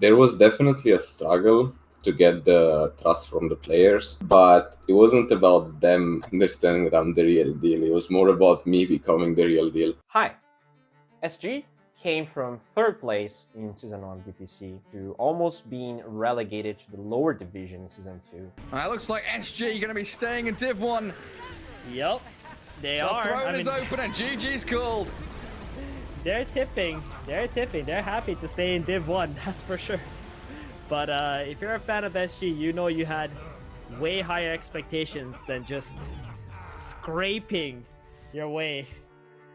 There was definitely a struggle to get the trust from the players, but it wasn't about them understanding that I'm the real deal. It was more about me becoming the real deal. Hi, SG came from third place in Season 1 DPC to almost being relegated to the lower division in Season 2. It looks like SG going to be staying in Div 1. Yep, they The are. throne is open and GG's called. They're tipping. They're tipping. They're happy to stay in Div 1, that's for sure. But if you're a fan of SG, you know you had way higher expectations than just scraping your way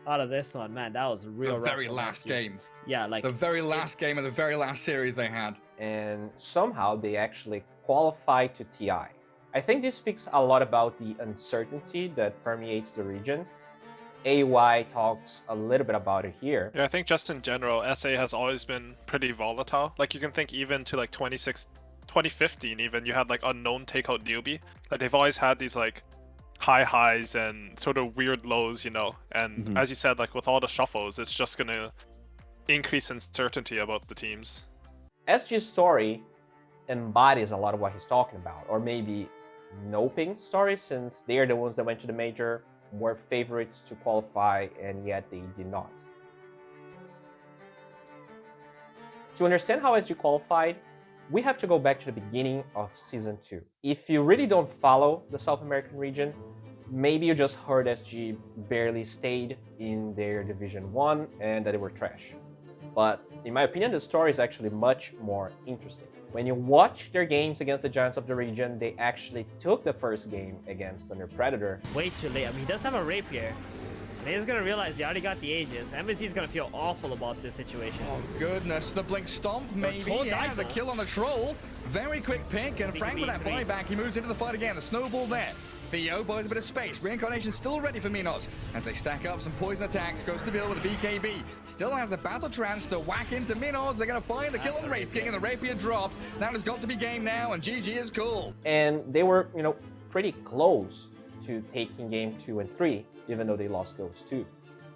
out of this one. Man, that was real rough. The very last game. Yeah, like the very last game of the very last series they had. And somehow they actually qualified to TI. I think this speaks a lot about the uncertainty that permeates the region. AY talks a little bit about it here. Yeah, I think just in general, SA has always been pretty volatile. Like you can think even to like 2015 even, you had like unknown takeout newbie. Like they've always had these like high highs and sort of weird lows, you know. And as you said, like with all the shuffles, it's just gonna increase uncertainty about the teams. SG's story embodies a lot of what he's talking about, or maybe Noping's story, since they are the ones that went to the major, were favorites to qualify, and yet they did not. To understand how SG qualified, we have to go back to the beginning of Season 2. If you really don't follow the South American region, maybe you just heard SG barely stayed in their Division 1 and that they were trash. But in my opinion, the story is actually much more interesting. When you watch their games against the Giants of the region, they actually took the first game against Thunder Predator. way too late. I mean, he does have a rapier. And he's gonna realize they already got the Aegis. MSC's gonna feel awful about this situation. Oh goodness, the blink stomp maybe. Troll Yeah, died, the though. kill on the troll. Very quick pick, and Frank with that buyback, he moves into the fight again. The snowball there. Theo buys a bit of space. Reincarnation still ready for Minos. As they stack up some poison attacks, goes to Bill with a BKB. Still has the battle trance to whack into Minos. They're going to find the kill on the Wraith King, and the Rapier dropped. That has got to be game now, and GG is cool. And they were, pretty close to taking game 2 and 3, even though they lost those two.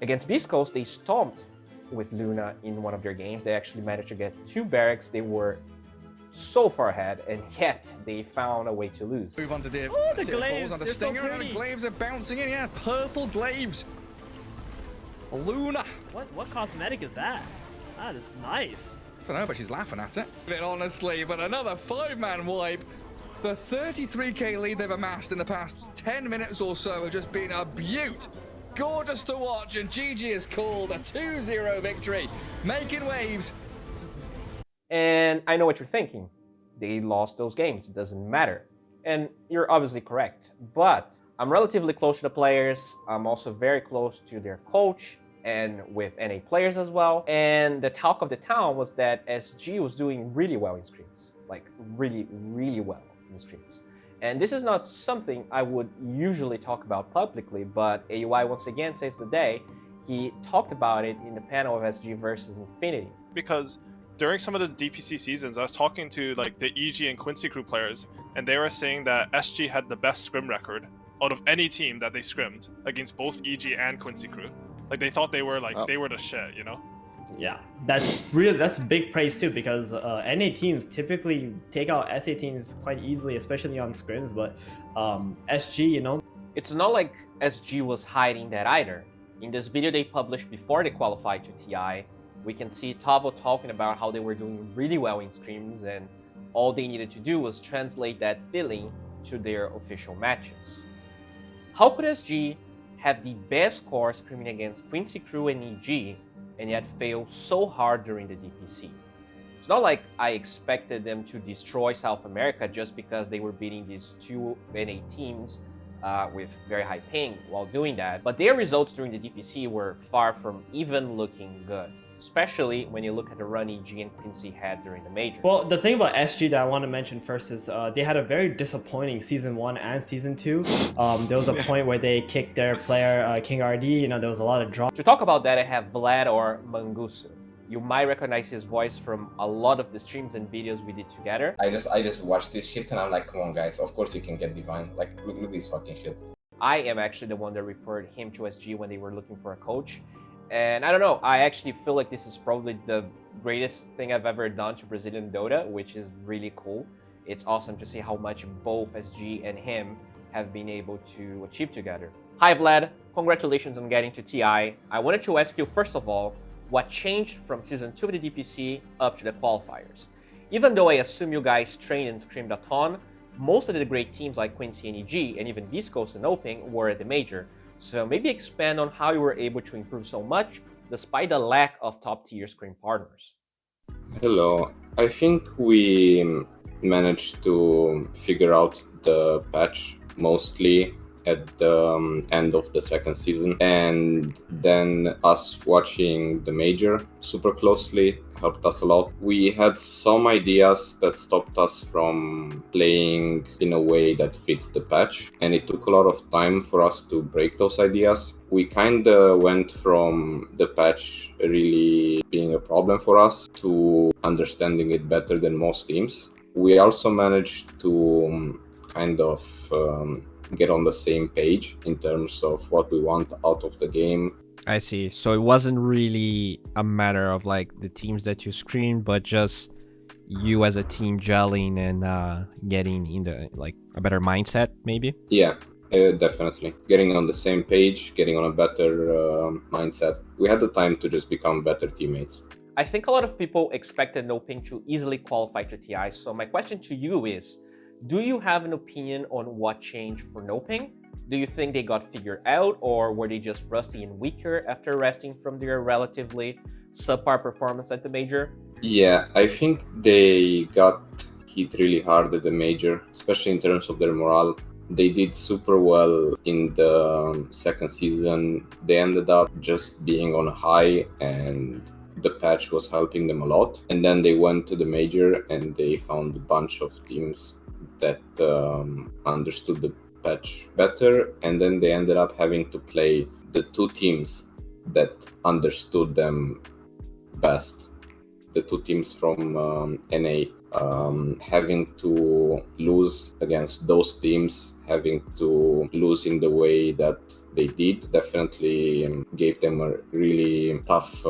Against Beast Coast, they stomped with Luna in one of their games. They actually managed to get 2 barracks. They were so far ahead, and yet they found a way to lose. Move on to Div. Oh, the Tip glaives, falls onto they're so Stinger, and the pretty. glaives are bouncing in. Yeah, purple glaives. Luna. What cosmetic is that? That is nice. I don't know, but she's laughing at it. Honestly, but another 5-man wipe. The 33k lead they've amassed in the past 10 minutes or so has just been a beaut. Gorgeous to watch, and GG is called a 2-0 victory, making waves. And I know what you're thinking. They lost those games. It doesn't matter. And you're obviously correct. But I'm relatively close to the players. I'm also very close to their coach and with NA players as well. And the talk of the town was that SG was doing really well in scrims. Like really, really well in scrims. And this is not something I would usually talk about publicly, but AUI once again saves the day. He talked about it in the panel of SG versus Infinity. Because during some of the DPC seasons, I was talking to like the EG and Quincy crew players, and they were saying that SG had the best scrim record out of any team that they scrimmed against both EG and Quincy crew. Like they thought they were they were the shit, you know? Yeah, that's big praise too, because NA teams typically take out SA teams quite easily, especially on scrims. But SG, It's not like SG was hiding that either. In this video they published before they qualified to TI, we can see Tavo talking about how they were doing really well in scrims, and all they needed to do was translate that feeling to their official matches. How could SG have the best score scrimming against Quincy Crew and EG, and yet fail so hard during the DPC? It's not like I expected them to destroy South America just because they were beating these two NA teams with very high ping while doing that, but their results during the DPC were far from even looking good, especially when you look at the run EG and Quincy had during the major. well, the thing about SG that I want to mention first is they had a very disappointing season 1 and season 2. There was a point where they kicked their player King RD. There was a lot of drama. To talk about that, I have Vlad or Mangusu. You might recognize his voice from a lot of the streams and videos we did together. I just watched this shit and I'm like, come on guys, of course you can get Divine. Like, look this fucking shit. I am actually the one that referred him to SG when they were looking for a coach. And I don't know, I actually feel like this is probably the greatest thing I've ever done to Brazilian Dota, which is really cool. It's awesome to see how much both SG and him have been able to achieve together. Hi Vlad, congratulations on getting to TI. I wanted to ask you first of all, what changed from Season 2 of the DPC up to the qualifiers? Even though I assume you guys trained and screamed a ton, most of the great teams like Quincy and EG, and even East Coast and Oping, were at the major. So maybe expand on how you were able to improve so much despite the lack of top tier screen partners. Hello. I think we managed to figure out the patch mostly at the end of the second season, and then us watching the major super closely helped us a lot. We had some ideas that stopped us from playing in a way that fits the patch, and it took a lot of time for us to break those ideas. We kind of went from the patch really being a problem for us to understanding it better than most teams. We also managed to kind of get on the same page in terms of what we want out of the game. I see. So it wasn't really a matter of like the teams that you screened, but just you as a team gelling and getting in the like a better mindset, maybe. Yeah, definitely. Getting on the same page, getting on a better mindset. We had the time to just become better teammates. I think a lot of people expected Noping to easily qualify to TI, so my question to you is, do you have an opinion on what changed for Noping? Do you think they got figured out, or were they just rusty and weaker after resting from their relatively subpar performance at the major? Yeah, I think they got hit really hard at the major, especially in terms of their morale. They did super well in the second season. They ended up just being on a high, and the patch was helping them a lot. And then they went to the major and they found a bunch of teams that understood the patch better, and then they ended up having to play the two teams that understood them best, the two teams from NA. Having to lose against those teams, having to lose in the way that they did, definitely gave them a really tough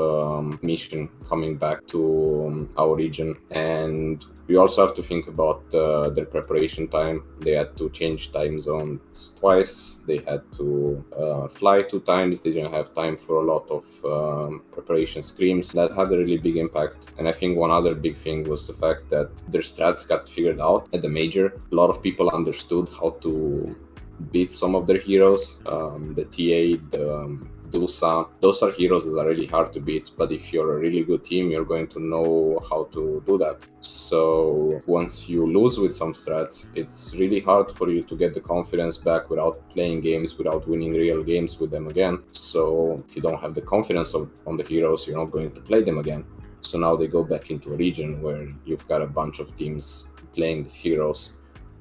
mission coming back to our region. And we also have to think about their preparation time. They had to change time zones twice. They had to fly 2 times. They didn't have time for a lot of preparation scrims. That had a really big impact. And I think one other big thing was the fact that their strats got figured out at the major. A lot of people understood how to beat some of their heroes. The TA, the Dusa, those are heroes that are really hard to beat, but if you're a really good team, you're going to know how to do that. So once you lose with some strats, it's really hard for you to get the confidence back without playing games, without winning real games with them again. So if you don't have the confidence on the heroes, you're not going to play them again. So now they go back into a region where you've got a bunch of teams playing these heroes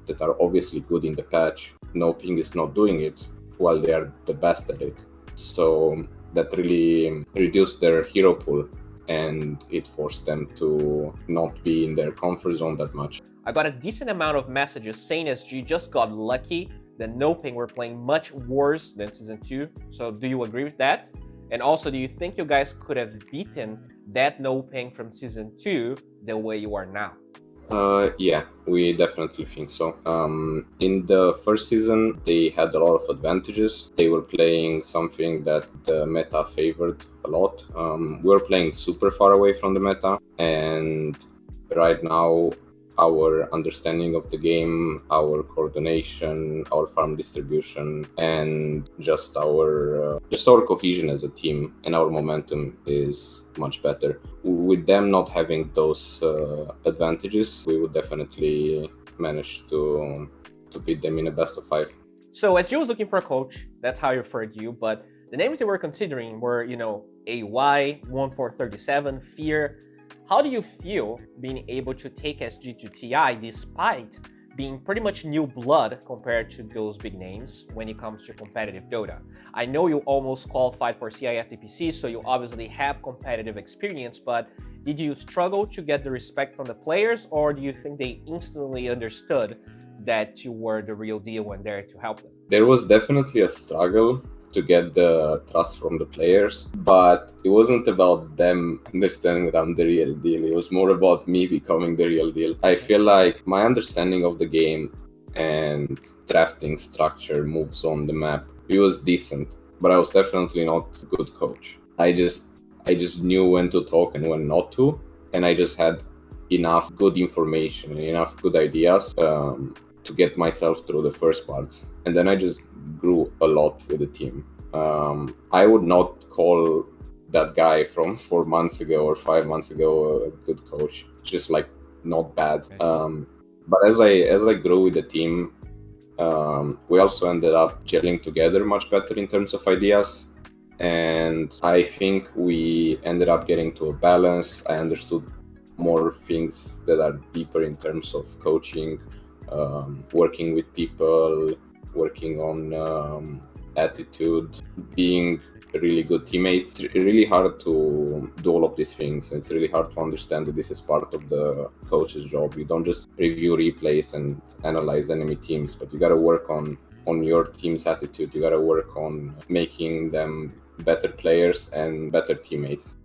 that are obviously good in the patch. Noping is not doing it while they are the best at it. So that really reduced their hero pool, and it forced them to not be in their comfort zone that much. I got a decent amount of messages saying SG just got lucky that Noping were playing much worse than Season 2. So do you agree with that? And also, do you think you guys could have beaten that Noping from Season 2 the way you are now? Yeah, we definitely think so. In the first season, they had a lot of advantages. They were playing something that the meta favored a lot. We were playing super far away from the meta, and right now our understanding of the game, our coordination, our farm distribution, and just our cohesion as a team and our momentum is much better. With them not having those advantages, we would definitely manage to beat them in a best of 5. So as you was looking for a coach, that's how I referred you, but the names they were considering were, AY, 1437, Fear. How do you feel being able to take SG to TI despite being pretty much new blood compared to those big names when it comes to competitive Dota? I know you almost qualified for CIF DPC, so you obviously have competitive experience, but did you struggle to get the respect from the players, or do you think they instantly understood that you were the real deal and there to help them? There was definitely a struggle to get the trust from the players, but it wasn't about them understanding that I'm the real deal. It was more about me becoming the real deal. I feel like my understanding of the game and drafting structure, moves on the map, it was decent, but I was definitely not a good coach. I just knew when to talk and when not to, and I just had enough good information and enough good ideas to get myself through the first parts, and then I just grew a lot with the team. I would not call that guy from 4 months ago or 5 months ago a good coach. Just like not bad. But as I grew with the team, we also ended up gelling together much better in terms of ideas, and I think we ended up getting to a balance. I understood more things that are deeper in terms of coaching, working with people, working on attitude, being a really good teammate. It's really hard to do all of these things. It's really hard to understand that this is part of the coach's job. You don't just review replays and analyze enemy teams, but you got to work on your team's attitude. You got to work on making them better players and better teammates.